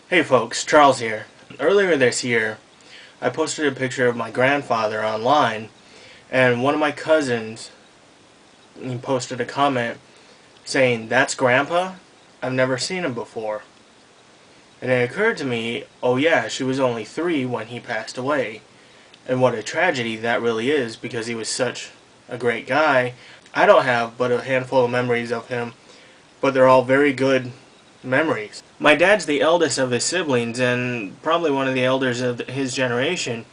Hey folks, Charles here. Earlier this year, I posted a picture of my grandfather online, and one of my cousins posted a comment saying, "That's Grandpa? I've never seen him before." And it occurred to me, oh yeah, she was only 3 when he passed away. And what a tragedy that really is, because he was such a great guy. I don't have but a handful of memories of him, but they're all very good memories. My dad's the eldest of his siblings and probably one of the elders of his generation,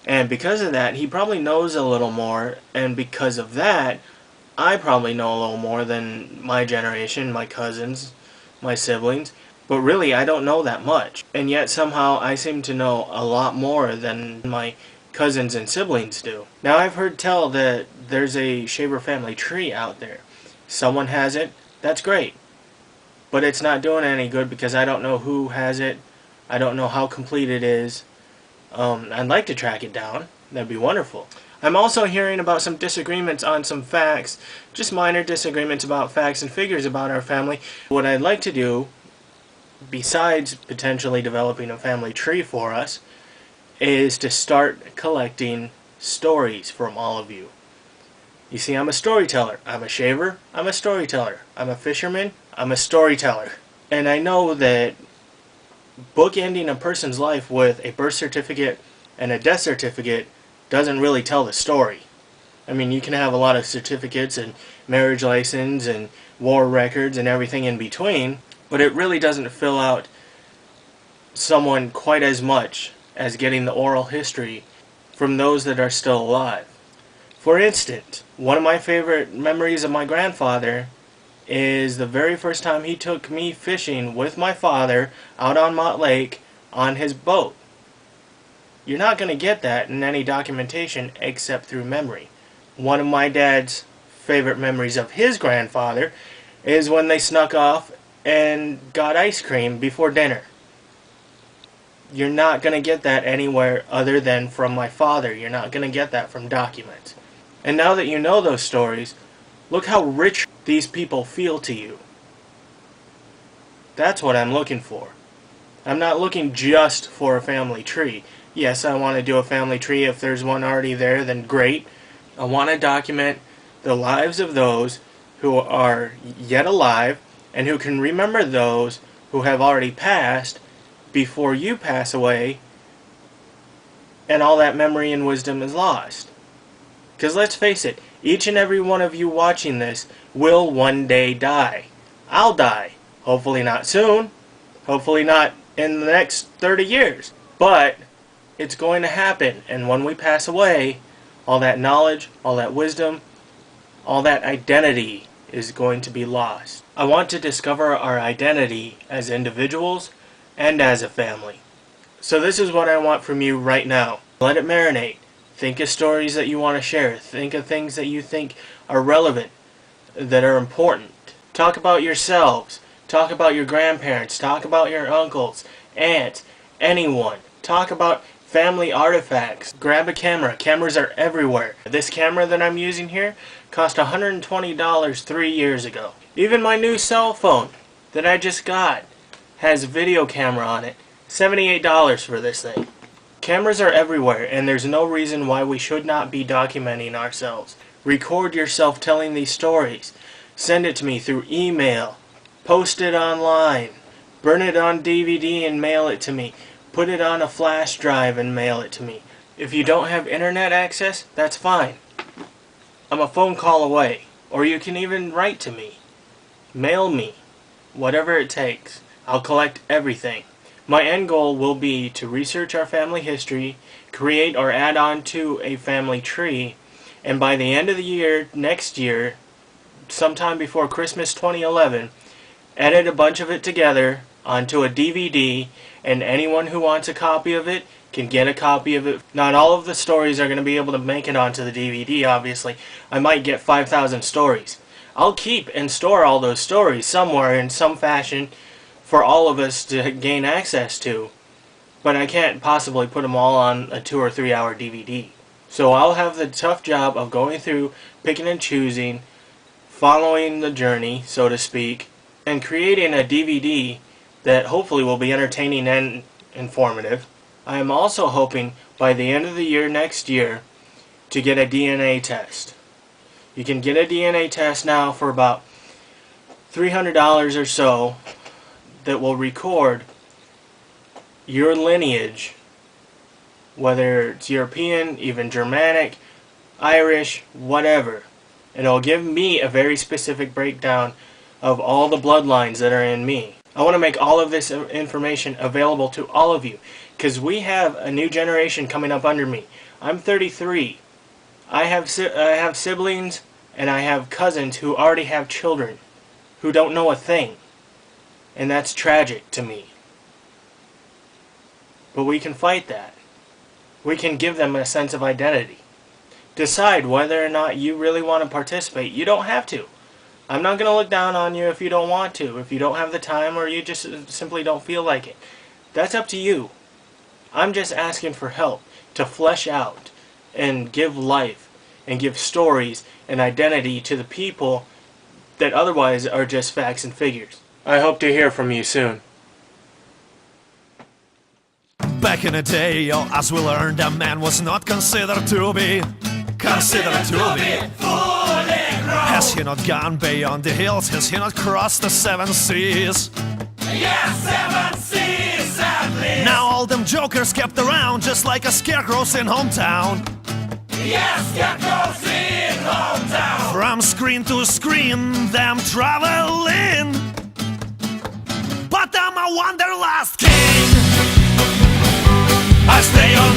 and because of that he probably knows a little more, and because of that I probably know a little more than my generation, my cousins, my siblings, but really I don't know that much, and yet somehow I seem to know a lot more than my cousins and siblings do. Now I've heard tell that there's a Shaver family tree out there. Someone has it, that's great. But it's not doing any good because I don't know who has it. I don't know how complete it is. I'd like to track it down. That'd be wonderful. I'm also hearing about some disagreements on some facts. Just minor disagreements about facts and figures about our family. What I'd like to do, besides potentially developing a family tree for us, is to start collecting stories from all of you. You see, I'm a storyteller. I'm a shaver. I'm a storyteller. I'm a fisherman. I'm a storyteller. And I know that bookending a person's life with a birth certificate and a death certificate doesn't really tell the story. I mean, you can have a lot of certificates and marriage license and war records and everything in between, but it really doesn't fill out someone quite as much as getting the oral history from those that are still alive. For instance, one of my favorite memories of my grandfather is the very first time he took me fishing with my father out on Mott Lake on his boat. You're not going to get that in any documentation except through memory. One of my dad's favorite memories of his grandfather is when they snuck off and got ice cream before dinner. You're not going to get that anywhere other than from my father. You're not going to get that from documents. And now that you know those stories, look how rich these people feel to you. That's what I'm looking for. I'm not looking just for a family tree. Yes, I want to do a family tree. If there's one already there, then great. I want to document the lives of those who are yet alive and who can remember those who have already passed before you pass away and all that memory and wisdom is lost. Because let's face it, each and every one of you watching this will one day die. I'll die. Hopefully not soon. Hopefully not in the next 30 years. But it's going to happen. And when we pass away, all that knowledge, all that wisdom, all that identity is going to be lost. I want to discover our identity as individuals and as a family. So this is what I want from you right now. Let it marinate. Think of stories that you want to share. Think of things that you think are relevant, that are important. Talk about yourselves. Talk about your grandparents. Talk about your uncles, aunts, anyone. Talk about family artifacts. Grab a camera. Cameras are everywhere. This camera that I'm using here cost $120 3 years ago. Even my new cell phone that I just got has a video camera on it. $78 for this thing. Cameras are everywhere, and there's no reason why we should not be documenting ourselves. Record yourself telling these stories. Send it to me through email. Post it online. Burn it on DVD and mail it to me. Put it on a flash drive and mail it to me. If you don't have internet access, that's fine. I'm a phone call away. Or you can even write to me. Mail me. Whatever it takes. I'll collect everything. My end goal will be to research our family history, create or add on to a family tree, and by the end of the year, next year, sometime before Christmas 2011, edit a bunch of it together onto a DVD, and anyone who wants a copy of it can get a copy of it. Not all of the stories are going to be able to make it onto the DVD, obviously. I might get 5,000 stories. I'll keep and store all those stories somewhere in some fashion for all of us to gain access to, but I can't possibly put them all on a 2 or 3 hour DVD. So I'll have the tough job of going through, picking and choosing, following the journey, so to speak, and creating a DVD that hopefully will be entertaining and informative. I am also hoping by the end of the year next year to get a DNA test. You can get a DNA test now for about $300 or so that will record your lineage, whether it's European, even Germanic, Irish, whatever. And it'll give me a very specific breakdown of all the bloodlines that are in me. I want to make all of this information available to all of you, because we have a new generation coming up under me. I'm 33. I have siblings and I have cousins who already have children who don't know a thing. And that's tragic to me. But we can fight that. We can give them a sense of identity. Decide whether or not you really want to participate. You don't have to. I'm not going to look down on you if you don't want to, if you don't have the time, or you just simply don't feel like it. That's up to you. I'm just asking for help to flesh out and give life and give stories and identity to the people that otherwise are just facts and figures. I hope to hear from you soon. Back in the day, as we learned, a man was not considered to be Has he not gone beyond the hills? Has he not crossed the 7 seas? Yes, 7 seas at least. Now all them jokers kept around, just like a scarecrows in hometown. Yes, scarecrows in hometown. From screen to screen, them traveling. But I'm a wanderlust king. I stay on